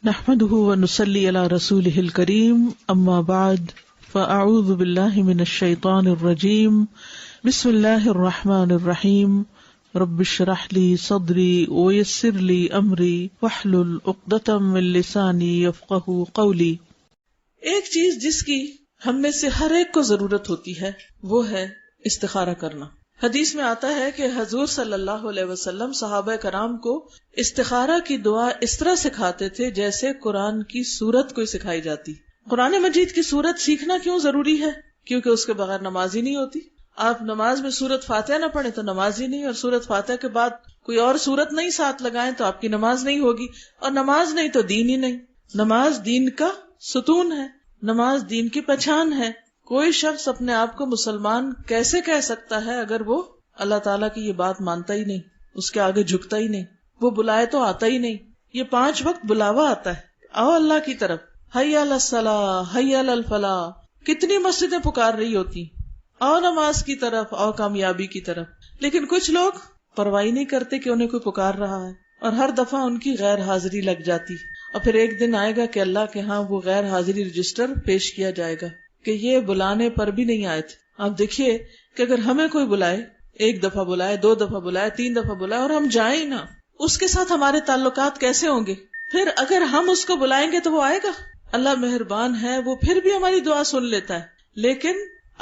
نحمده ونصلي على رسوله الكريم اما بعد فاعوذ بالله من الشيطان الرجيم بسم الله الرحمن الرحيم رب اشرح لي صدري ويسر لي امري واحلل عقدة من لساني يفقهوا قولي۔ ایک چیز جس کی ہم میں سے ہر ایک کو ضرورت ہوتی ہے وہ ہے استخارہ کرنا۔ حدیث میں آتا ہے کہ حضور صلی اللہ علیہ وسلم صحابہ کرام کو استخارہ کی دعا اس طرح سکھاتے تھے جیسے قرآن کی سورت کوئی سکھائی جاتی۔ قرآن مجید کی سورت سیکھنا کیوں ضروری ہے؟ کیونکہ اس کے بغیر نماز ہی نہیں ہوتی۔ آپ نماز میں سورت فاتحہ نہ پڑھیں تو نماز ہی نہیں، اور سورت فاتحہ کے بعد کوئی اور سورت نہیں ساتھ لگائیں تو آپ کی نماز نہیں ہوگی، اور نماز نہیں تو دین ہی نہیں۔ نماز دین کا ستون ہے، نماز دین کی پہچان ہے۔ کوئی شخص اپنے آپ کو مسلمان کیسے کہہ سکتا ہے اگر وہ اللہ تعالیٰ کی یہ بات مانتا ہی نہیں، اس کے آگے جھکتا ہی نہیں، وہ بلائے تو آتا ہی نہیں۔ یہ 5 وقت بلاوا آتا ہے، آؤ اللہ کی طرف، حی علی الصلاۃ، حی علی الفلاح۔ کتنی مسجدیں پکار رہی ہوتی، آؤ نماز کی طرف، آؤ کامیابی کی طرف، لیکن کچھ لوگ پرواہ نہیں کرتے کہ انہیں کوئی پکار رہا ہے، اور ہر دفعہ ان کی غیر حاضری لگ جاتی، اور پھر ایک دن آئے گا کہ اللہ کے ہاں وہ غیر حاضری رجسٹر پیش کیا جائے گا کہ یہ بلانے پر بھی نہیں آئے تھے۔ آپ دیکھیے کہ اگر ہمیں کوئی بلائے، 1 دفعہ بلائے، 2 دفعہ بلائے، 3 دفعہ بلائے، اور ہم جائیں نہ، اس کے ساتھ ہمارے تعلقات کیسے ہوں گے؟ پھر اگر ہم اس کو بلائیں گے تو وہ آئے گا؟ اللہ مہربان ہے، وہ پھر بھی ہماری دعا سن لیتا ہے، لیکن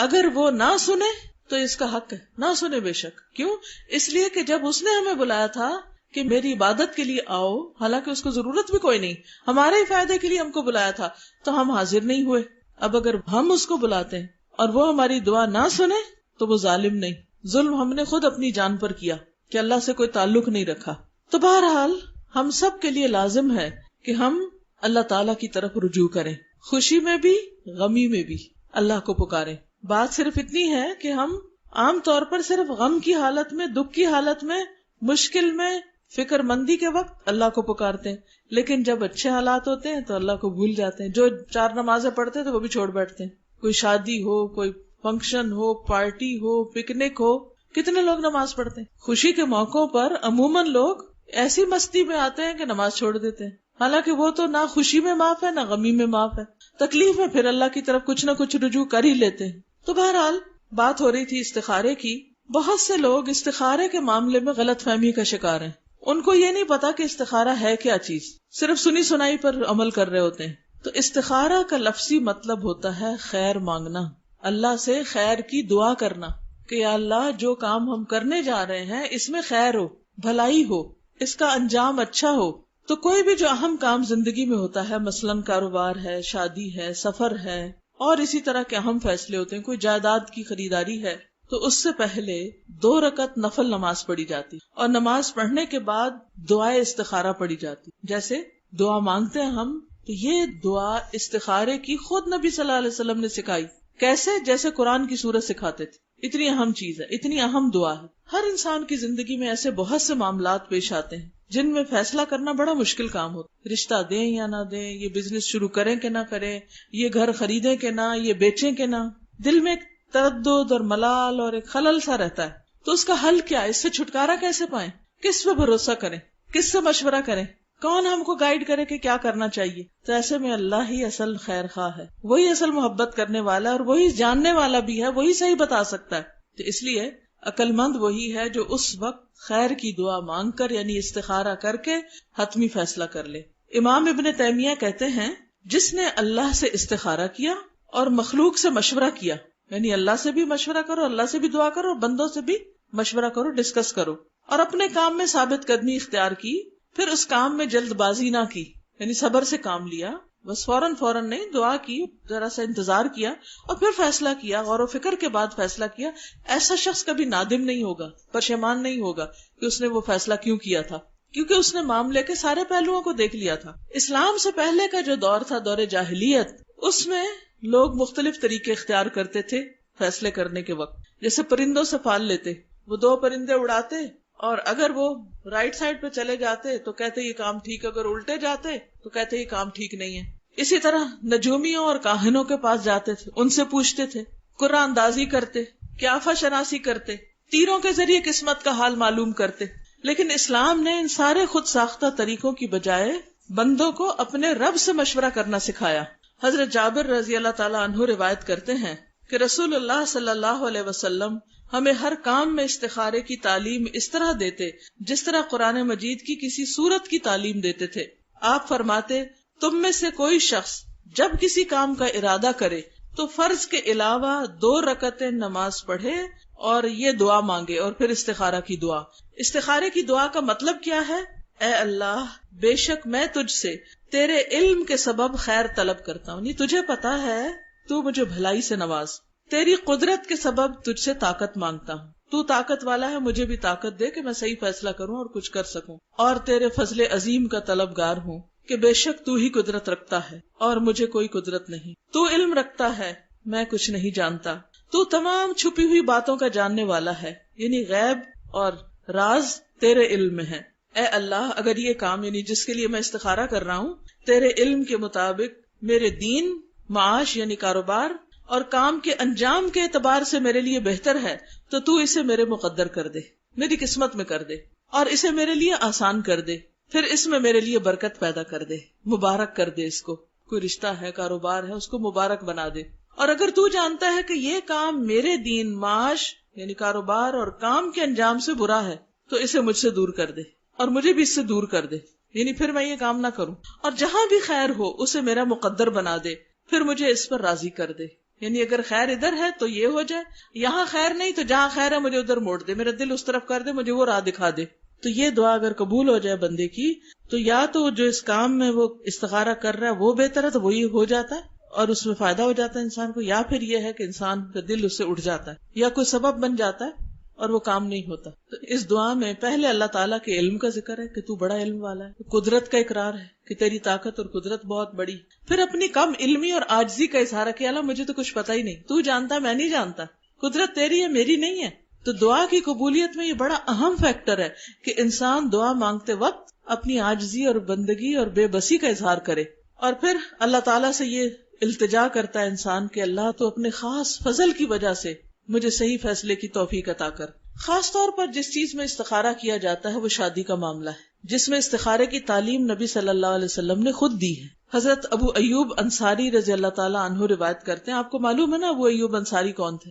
اگر وہ نہ سنے تو اس کا حق ہے، نہ سنے بے شک۔ کیوں؟ اس لیے کہ جب اس نے ہمیں بلایا تھا کہ میری عبادت کے لیے آؤ، حالانکہ اس کو ضرورت بھی کوئی نہیں، ہمارے ہی فائدے کے لیے ہم کو بلایا تھا، تو ہم حاضر نہیں ہوئے۔ اب اگر ہم اس کو بلاتے ہیں اور وہ ہماری دعا نہ سنے تو وہ ظالم نہیں، ظلم ہم نے خود اپنی جان پر کیا کہ اللہ سے کوئی تعلق نہیں رکھا۔ تو بہرحال ہم سب کے لیے لازم ہے کہ ہم اللہ تعالیٰ کی طرف رجوع کریں، خوشی میں بھی غمی میں بھی اللہ کو پکاریں۔ بات صرف اتنی ہے کہ ہم عام طور پر صرف غم کی حالت میں، دکھ کی حالت میں، مشکل میں، فکر مندی کے وقت اللہ کو پکارتے ہیں، لیکن جب اچھے حالات ہوتے ہیں تو اللہ کو بھول جاتے ہیں۔ جو 4 نمازیں پڑھتے ہیں تو وہ بھی چھوڑ بیٹھتے ہیں۔ کوئی شادی ہو، کوئی فنکشن ہو، پارٹی ہو، پکنک ہو، کتنے لوگ نماز پڑھتے ہیں؟ خوشی کے موقعوں پر عموماً لوگ ایسی مستی میں آتے ہیں کہ نماز چھوڑ دیتے ہیں، حالانکہ وہ تو نہ خوشی میں معاف ہے نہ غمی میں معاف ہے، تکلیف میں پھر اللہ کی طرف کچھ نہ کچھ رجوع کر ہی لیتے ہیں۔ تو بہرحال بات ہو رہی تھی استخارے کی۔ بہت سے لوگ استخارے کے معاملے میں غلط فہمی کا شکار ہیں، ان کو یہ نہیں پتا کہ استخارہ ہے کیا چیز، صرف سنی سنائی پر عمل کر رہے ہوتے ہیں۔ تو استخارہ کا لفظی مطلب ہوتا ہے خیر مانگنا، اللہ سے خیر کی دعا کرنا کہ یا اللہ جو کام ہم کرنے جا رہے ہیں اس میں خیر ہو، بھلائی ہو، اس کا انجام اچھا ہو۔ تو کوئی بھی جو اہم کام زندگی میں ہوتا ہے، مثلاً کاروبار ہے، شادی ہے، سفر ہے، اور اسی طرح کے اہم فیصلے ہوتے ہیں، کوئی جائیداد کی خریداری ہے، تو اس سے پہلے 2 رکعت نفل نماز پڑھی جاتی، اور نماز پڑھنے کے بعد دعائے استخارہ پڑھی جاتی۔ جیسے دعا مانگتے ہیں ہم، تو یہ دعا استخارے کی خود نبی صلی اللہ علیہ وسلم نے سکھائی۔ کیسے؟ جیسے قرآن کی سورت سکھاتے تھے۔ اتنی اہم چیز ہے، اتنی اہم دعا ہے۔ ہر انسان کی زندگی میں ایسے بہت سے معاملات پیش آتے ہیں جن میں فیصلہ کرنا بڑا مشکل کام ہوتا ہے، رشتہ دیں یا نہ دیں، یہ بزنس شروع کریں کہ نہ کریں، یہ گھر خریدیں کہ نہ، یہ بیچیں کہ نہ۔ دل میں ایک تردد اور ملال اور ایک خلل سا رہتا ہے۔ تو اس کا حل کیا ہے؟ اس سے چھٹکارا کیسے پائیں؟ کس پہ بھروسہ کریں؟ کس سے مشورہ کریں؟ کون ہم کو گائیڈ کرے کہ کیا کرنا چاہیے؟ تو ایسے میں اللہ ہی اصل خیر خواہ ہے، وہی اصل محبت کرنے والا ہے، اور وہی جاننے والا بھی ہے، وہی صحیح بتا سکتا ہے۔ تو اس لیے عقل مند وہی ہے جو اس وقت خیر کی دعا مانگ کر، یعنی استخارہ کر کے حتمی فیصلہ کر لے۔ امام ابن تیمیہ کہتے ہیں جس نے اللہ سے استخارہ کیا اور مخلوق سے مشورہ کیا، یعنی اللہ سے بھی مشورہ کرو، اللہ سے بھی دعا کرو، اور بندوں سے بھی مشورہ کرو، ڈسکس کرو، اور اپنے کام میں ثابت قدمی اختیار کی، پھر اس کام میں جلد بازی نہ کی، یعنی صبر سے کام لیا، بس فوراً نہیں، دعا کی، ذرا سا انتظار کیا، اور پھر فیصلہ کیا، غور و فکر کے بعد فیصلہ کیا۔ ایسا شخص کبھی نادم نہیں ہوگا، پشیمان نہیں ہوگا کہ اس نے وہ فیصلہ کیوں کیا تھا، کیونکہ اس نے معاملے کے سارے پہلوؤں کو دیکھ لیا تھا۔ اسلام سے پہلے کا جو دور تھا، دور جاہلیت، اس میں لوگ مختلف طریقے اختیار کرتے تھے فیصلے کرنے کے وقت۔ جیسے پرندوں سے پال لیتے، وہ 2 پرندے اڑاتے، اور اگر وہ رائٹ سائڈ پہ چلے جاتے تو کہتے یہ کام ٹھیک ہے، اگر الٹے جاتے تو کہتے یہ کام ٹھیک نہیں ہے۔ اسی طرح نجومیوں اور کاہنوں کے پاس جاتے تھے، ان سے پوچھتے تھے، قرآن اندازی کرتے، قیافہ شناسی کرتے، تیروں کے ذریعے قسمت کا حال معلوم کرتے۔ لیکن اسلام نے ان سارے خود ساختہ طریقوں کی بجائے بندوں کو اپنے رب سے مشورہ کرنا سکھایا۔ حضرت جابر رضی اللہ تعالیٰ عنہ روایت کرتے ہیں کہ رسول اللہ صلی اللہ علیہ وسلم ہمیں ہر کام میں استخارے کی تعلیم اس طرح دیتے جس طرح قرآن مجید کی کسی سورت کی تعلیم دیتے تھے۔ آپ فرماتے، تم میں سے کوئی شخص جب کسی کام کا ارادہ کرے تو فرض کے علاوہ 2 رکعتیں نماز پڑھے اور یہ دعا مانگے، اور پھر استخارہ کی دعا۔ استخارے کی دعا کا مطلب کیا ہے؟ اے اللہ، بے شک میں تجھ سے تیرے علم کے سبب خیر طلب کرتا ہوں، تجھے پتا ہے تو مجھے بھلائی سے نواز، تیری قدرت کے سبب تجھ سے طاقت مانگتا ہوں، تو طاقت والا ہے، مجھے بھی طاقت دے کہ میں صحیح فیصلہ کروں اور کچھ کر سکوں، اور تیرے فضل عظیم کا طلبگار ہوں کہ بے شک تو ہی قدرت رکھتا ہے اور مجھے کوئی قدرت نہیں، تو علم رکھتا ہے، میں کچھ نہیں جانتا، تو تمام چھپی ہوئی باتوں کا جاننے والا ہے، یعنی غیب اور راز تیرے علم میں ہے۔ اے اللہ، اگر یہ کام یعنی جس کے لیے میں استخارہ کر رہا ہوں تیرے علم کے مطابق میرے دین، معاش یعنی کاروبار اور کام کے انجام کے اعتبار سے میرے لیے بہتر ہے تو تو اسے میرے مقدر کر دے، میری قسمت میں کر دے، اور اسے میرے لیے آسان کر دے، پھر اس میں میرے لیے برکت پیدا کر دے، مبارک کر دے، اس کو کوئی رشتہ ہے، کاروبار ہے، اس کو مبارک بنا دے۔ اور اگر تو جانتا ہے کہ یہ کام میرے دین، معاش یعنی کاروبار اور کام کے انجام سے برا ہے تو اسے مجھ سے دور کر دے اور مجھے بھی اس سے دور کر دے، یعنی پھر میں یہ کام نہ کروں، اور جہاں بھی خیر ہو اسے میرا مقدر بنا دے، پھر مجھے اس پر راضی کر دے، یعنی اگر خیر ادھر ہے تو یہ ہو جائے، یہاں خیر نہیں تو جہاں خیر ہے مجھے ادھر موڑ دے، میرا دل اس طرف کر دے، مجھے وہ راہ دکھا دے۔ تو یہ دعا اگر قبول ہو جائے بندے کی تو یا تو جو اس کام میں وہ استخارہ کر رہا ہے وہ بہتر ہے تو وہی ہو جاتا ہے اور اس میں فائدہ ہو جاتا ہے انسان کو، یا پھر یہ ہے کہ انسان کا دل اس سے اٹھ جاتا ہے یا کوئی سبب بن جاتا ہے اور وہ کام نہیں ہوتا۔ تو اس دعا میں پہلے اللہ تعالیٰ کے علم کا ذکر ہے کہ تو بڑا علم والا ہے، قدرت کا اقرار ہے کہ تیری طاقت اور قدرت بہت بڑی، پھر اپنی کم علمی اور عاجزی کا اظہار ہے کہ اللہ مجھے تو کچھ پتا ہی نہیں، تو جانتا میں نہیں جانتا، قدرت تیری ہے میری نہیں ہے۔ تو دعا کی قبولیت میں یہ بڑا اہم فیکٹر ہے کہ انسان دعا مانگتے وقت اپنی عاجزی اور بندگی اور بے بسی کا اظہار کرے، اور پھر اللہ تعالیٰ سے یہ التجا کرتا ہے انسان کہ اللہ تو اپنے خاص فضل کی وجہ سے مجھے صحیح فیصلے کی توفیق عطا کر۔ خاص طور پر جس چیز میں استخارہ کیا جاتا ہے وہ شادی کا معاملہ ہے، جس میں استخارے کی تعلیم نبی صلی اللہ علیہ وسلم نے خود دی ہے۔ حضرت ابو ایوب انصاری رضی اللہ تعالیٰ عنہ روایت کرتے ہیں، آپ کو معلوم ہے نا ابو ایوب انصاری کون تھے؟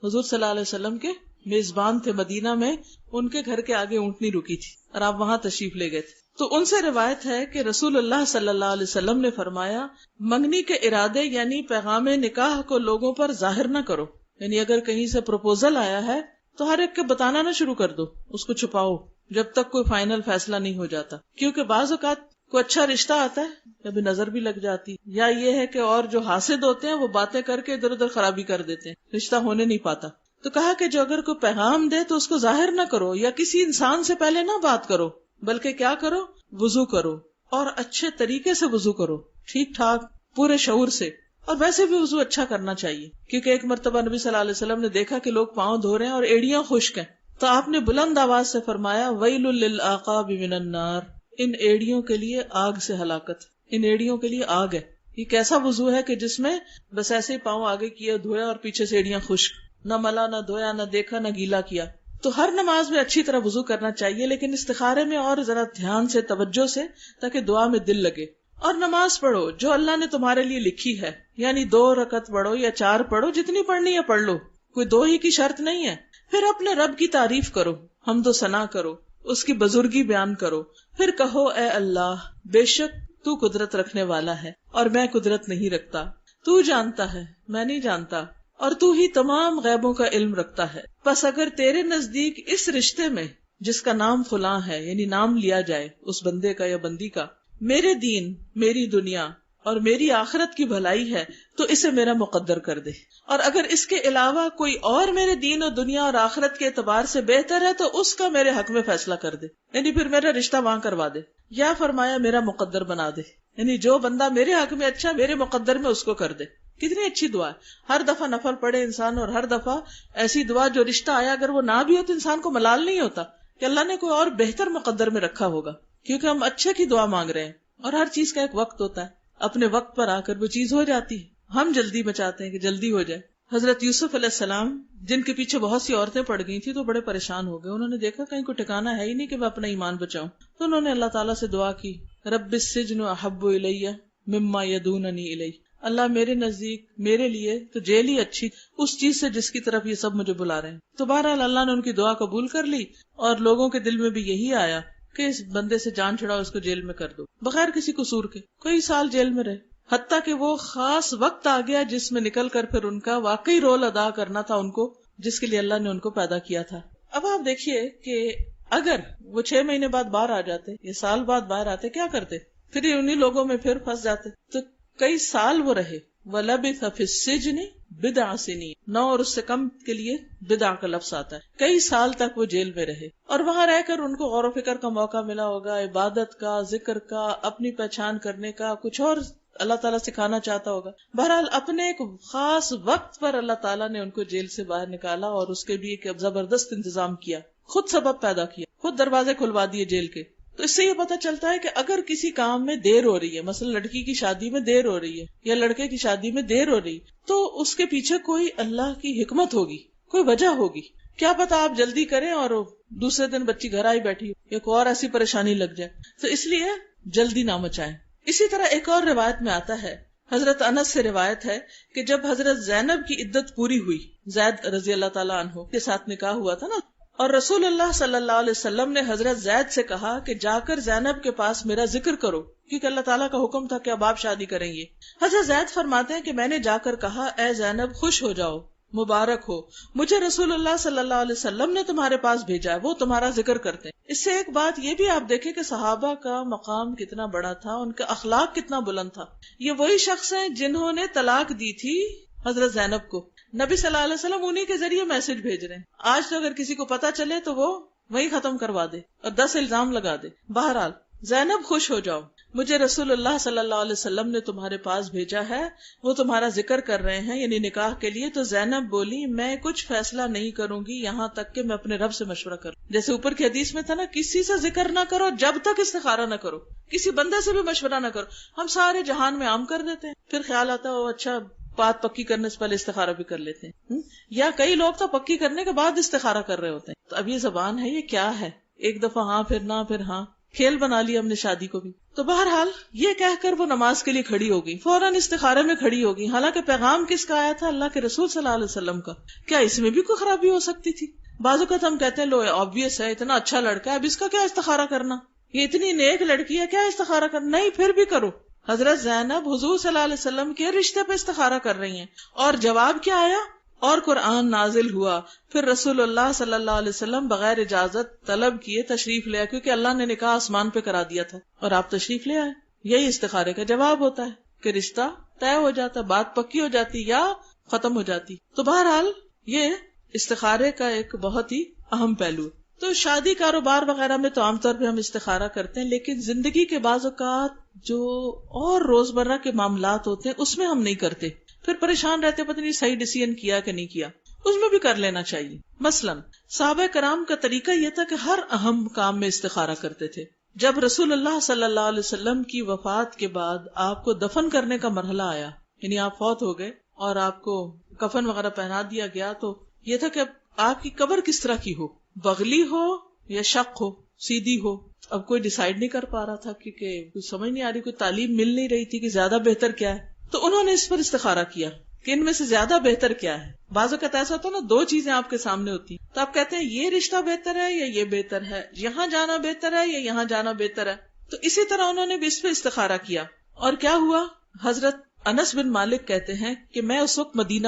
حضور صلی اللہ علیہ وسلم کے میزبان تھے، مدینہ میں ان کے گھر کے آگے اونٹنی رکی تھی اور آپ وہاں تشریف لے گئے تھے۔ تو ان سے روایت ہے کہ رسول اللہ صلی اللہ علیہ وسلم نے فرمایا، منگنی کے ارادے یعنی پیغام نکاح کو لوگوں پر ظاہر نہ کرو، یعنی اگر کہیں سے پروپوزل آیا ہے تو ہر ایک کے بتانا نہ شروع کر دو، اس کو چھپاؤ جب تک کوئی فائنل فیصلہ نہیں ہو جاتا، کیونکہ بعض اوقات کوئی اچھا رشتہ آتا ہے کبھی نظر بھی لگ جاتی، یا یہ ہے کہ اور جو حاسد ہوتے ہیں وہ باتیں کر کے ادھر ادھر خرابی کر دیتے ہیں، رشتہ ہونے نہیں پاتا۔ تو کہا کہ جو اگر کوئی پیغام دے تو اس کو ظاہر نہ کرو، یا کسی انسان سے پہلے نہ بات کرو، بلکہ کیا کرو، وضو کرو، اور اچھے طریقے سے وضو کرو، ٹھیک ٹھاک پورے شعور سے، اور ویسے بھی وضو اچھا کرنا چاہیے، کیونکہ ایک مرتبہ نبی صلی اللہ علیہ وسلم نے دیکھا کہ لوگ پاؤں دھو رہے ہیں اور ایڑیاں خشک ہیں، تو آپ نے بلند آواز سے فرمایا، ویل للعقاب من النار، ان ایڑیوں کے لیے آگ سے ہلاکت، ان ایڑیوں کے لیے آگ ہے۔ یہ کیسا وضو ہے کہ جس میں بس ایسے ہی پاؤں آگے کیے دھویا اور پیچھے سے ایڑیاں خشک، نہ ملا نہ دھویا نہ دیکھا نہ گیلا کیا۔ تو ہر نماز میں اچھی طرح وضو کرنا چاہیے، لیکن استخارے میں اور ذرا دھیان سے، توجہ سے، تاکہ دعا میں دل لگے۔ اور نماز پڑھو جو اللہ نے تمہارے لیے لکھی ہے، یعنی 2 رکعت پڑھو یا 4 پڑھو، جتنی پڑھنی ہے پڑھ لو، کوئی 2 ہی کی شرط نہیں ہے۔ پھر اپنے رب کی تعریف کرو، حمد و ثنا کرو، اس کی بزرگی بیان کرو، پھر کہو، اے اللہ، بے شک تو قدرت رکھنے والا ہے اور میں قدرت نہیں رکھتا، تو جانتا ہے میں نہیں جانتا، اور تو ہی تمام غیبوں کا علم رکھتا ہے، پس اگر تیرے نزدیک اس رشتے میں جس کا نام فلاں ہے، یعنی نام لیا جائے اس بندے کا یا بندی کا، میرے دین، میری دنیا اور میری آخرت کی بھلائی ہے تو اسے میرا مقدر کر دے، اور اگر اس کے علاوہ کوئی اور میرے دین اور دنیا اور آخرت کے اعتبار سے بہتر ہے تو اس کا میرے حق میں فیصلہ کر دے، یعنی پھر میرا رشتہ وہاں کروا دے، یا فرمایا میرا مقدر بنا دے، یعنی جو بندہ میرے حق میں اچھا میرے مقدر میں اس کو کر دے۔ کتنی اچھی دعا ہے، ہر دفعہ نفل پڑھے انسان، اور ہر دفعہ ایسی دعا جو رشتہ آیا اگر وہ نہ بھی ہو تو انسان کو ملال نہیں ہوتا کہ اللہ نے کوئی اور بہتر مقدر میں رکھا ہوگا، کیونکہ ہم اچھے کی دعا مانگ رہے ہیں، اور ہر چیز کا ایک وقت ہوتا ہے، اپنے وقت پر آ کر وہ چیز ہو جاتی ہے، ہم جلدی مچاتے ہیں کہ جلدی ہو جائے، حضرت یوسف علیہ السلام جن کے پیچھے بہت سی عورتیں پڑ گئی تھی تو بڑے پریشان ہو گئے. انہوں نے دیکھا کہیں کوئی ٹھکانا ہے ہی نہیں کہ میں اپنا ایمان بچاؤں, تو انہوں نے اللہ تعالیٰ سے دعا کی, رب السجن احب الی مما یدوننی الی, اللہ میرے نزدیک میرے لیے تو جیل ہی اچھی اس چیز سے جس کی طرف یہ سب مجھے بلا رہے ہیں. تو بہرحال اللہ نے ان کی دعا قبول کر لی, اور لوگوں کے دل میں بھی یہی آیا کہ اس بندے سے جان چھڑاؤ, اس کو جیل میں کر دو, بغیر کسی قصور کے کئی سال جیل میں رہے, حتیٰ کہ وہ خاص وقت آ گیا جس میں نکل کر پھر ان کا واقعی رول ادا کرنا تھا ان کو, جس کے لیے اللہ نے ان کو پیدا کیا تھا. اب آپ دیکھیے کہ اگر وہ 6 مہینے بعد باہر آ جاتے یا سال بعد باہر آتے, کیا کرتے؟ پھر انہیں لوگوں میں پھر پھنس جاتے. تو کئی سال وہ رہے. وَلَبِثَ فِي السِّجْنِ بِضْعَ سِنِينَ, 9 اور اس سے کم کے لیے بدع کا لفظ آتا ہے. کئی سال تک وہ جیل میں رہے, اور وہاں رہ کر ان کو غور و فکر کا موقع ملا ہوگا, عبادت کا, ذکر کا, اپنی پہچان کرنے کا, کچھ اور اللہ تعالیٰ سکھانا چاہتا ہوگا. بہرحال اپنے ایک خاص وقت پر اللہ تعالیٰ نے ان کو جیل سے باہر نکالا, اور اس کے بھی ایک زبردست انتظام کیا, خود سبب پیدا کیا, خود دروازے کھلوا دیے جیل کے. تو اس سے یہ پتہ چلتا ہے کہ اگر کسی کام میں دیر ہو رہی ہے, مثلا لڑکی کی شادی میں دیر ہو رہی ہے یا لڑکے کی شادی میں دیر ہو رہی, تو اس کے پیچھے کوئی اللہ کی حکمت ہوگی, کوئی وجہ ہوگی. کیا پتا آپ جلدی کریں اور دوسرے دن بچی گھر آئی بیٹھی یا کوئی اور ایسی پریشانی لگ جائے, تو اس لیے جلدی نہ مچائیں. اسی طرح ایک اور روایت میں آتا ہے, حضرت انس سے روایت ہے کہ جب حضرت زینب کی عدت پوری ہوئی, زید رضی اللہ تعالیٰ عنہ کے ساتھ نکاح ہوا تھا نا, اور رسول اللہ صلی اللہ علیہ وسلم نے حضرت زید سے کہا کہ جا کر زینب کے پاس میرا ذکر کرو, کیونکہ اللہ تعالیٰ کا حکم تھا کہ اب آپ شادی کریں گے. حضرت زید فرماتے ہیں کہ میں نے جا کر کہا, اے زینب خوش ہو جاؤ, مبارک ہو, مجھے رسول اللہ صلی اللہ علیہ وسلم نے تمہارے پاس بھیجا ہے, وہ تمہارا ذکر کرتے ہیں. اس سے ایک بات یہ بھی آپ دیکھیں کہ صحابہ کا مقام کتنا بڑا تھا, ان کا اخلاق کتنا بلند تھا. یہ وہی شخص ہیں جنہوں نے طلاق دی تھی حضرت زینب کو, نبی صلی اللہ علیہ وسلم انہی کے ذریعے میسج بھیج رہے ہیں. آج تو اگر کسی کو پتا چلے تو وہ وہی ختم کروا دے اور 10 الزام لگا دے. بہرحال زینب خوش ہو جاؤ, مجھے رسول اللہ صلی اللہ علیہ وسلم نے تمہارے پاس بھیجا ہے, وہ تمہارا ذکر کر رہے ہیں, یعنی نکاح کے لیے. تو زینب بولی, میں کچھ فیصلہ نہیں کروں گی یہاں تک کہ میں اپنے رب سے مشورہ کروں. جیسے اوپر کی حدیث میں تھا نا, کسی سے ذکر نہ کرو جب تک استخارہ نہ کرو, کسی بندے سے بھی مشورہ نہ کرو. ہم سارے جہان میں عام کر دیتے ہیں, پھر خیال آتا ہے اچھا بات پکی کرنے سے پہلے استخارہ بھی کر لیتے ہیں, یا کئی لوگ تو پکی کرنے کے بعد استخارہ کر رہے ہوتے ہیں. تو اب یہ زبان ہے, یہ کیا ہے, ایک دفعہ ہاں پھر نہ, پھر ہاں, کھیل بنا لیا ہم نے شادی کو بھی. تو بہرحال یہ کہہ کر وہ نماز کے لیے کھڑی ہو گئی, فوراً استخارے میں کھڑی ہو گئی. حالانکہ پیغام کس کا آیا تھا؟ اللہ کے رسول صلی اللہ علیہ وسلم کا. کیا اس میں بھی کوئی خرابی ہو سکتی تھی؟ بعض اوقات ہم کہتے ہیں لو آبویس ہے, اتنا اچھا لڑکا ہے, اب اس کا کیا استخارہ کرنا, یہ اتنی نیک لڑکی ہے, کیا استخارہ کرنا. نہیں, پھر بھی کرو. حضرت زینب حضور صلی اللہ علیہ وسلم کے رشتے پہ استخارہ کر رہی ہیں, اور جواب کیا آیا؟ اور قرآن نازل ہوا. پھر رسول اللہ صلی اللہ علیہ وسلم بغیر اجازت طلب کیے تشریف لے آئے, کیونکہ اللہ نے نکاح آسمان پہ کرا دیا تھا, اور آپ تشریف لے آئے. یہی استخارے کا جواب ہوتا ہے کہ رشتہ طے ہو جاتا, بات پکی ہو جاتی یا ختم ہو جاتی. تو بہرحال یہ استخارے کا ایک بہت ہی اہم پہلو ہے. تو شادی کاروبار وغیرہ میں تو عام طور پہ ہم استخارہ کرتے ہیں, لیکن زندگی کے بعض اوقات جو اور روزمرہ کے معاملات ہوتے ہیں اس میں ہم نہیں کرتے, پھر پریشان رہتے پتہ نہیں صحیح ڈیسیژن کیا کہ نہیں کیا. اس میں بھی کر لینا چاہیے. مثلاً صحابہ کرام کا طریقہ یہ تھا کہ ہر اہم کام میں استخارہ کرتے تھے. جب رسول اللہ صلی اللہ علیہ وسلم کی وفات کے بعد آپ کو دفن کرنے کا مرحلہ آیا, یعنی آپ فوت ہو گئے اور آپ کو کفن وغیرہ پہنا دیا گیا, تو یہ تھا کہ آپ کی قبر کس طرح کی ہو, بغلی ہو یا شق ہو, سیدھی ہو. اب کوئی ڈیسائیڈ نہیں کر پا رہا تھا, کیونکہ کوئی سمجھ نہیں آ رہی, کوئی تعلیم مل نہیں رہی تھی کہ زیادہ بہتر کیا ہے. تو انہوں نے اس پر استخارہ کیا کہ ان میں سے زیادہ بہتر کیا ہے. بعض اوقات ایسا ہوتا ہے نا, 2 چیزیں آپ کے سامنے ہوتی, تو آپ کہتے ہیں یہ رشتہ بہتر ہے یا یہ بہتر ہے, یہاں جانا بہتر ہے یا یہاں جانا بہتر ہے. تو اسی طرح انہوں نے بھی اس پہ استخارہ کیا. اور کیا ہوا؟ حضرت انس بن مالک کہتے ہیں کہ میں اس وقت مدینہ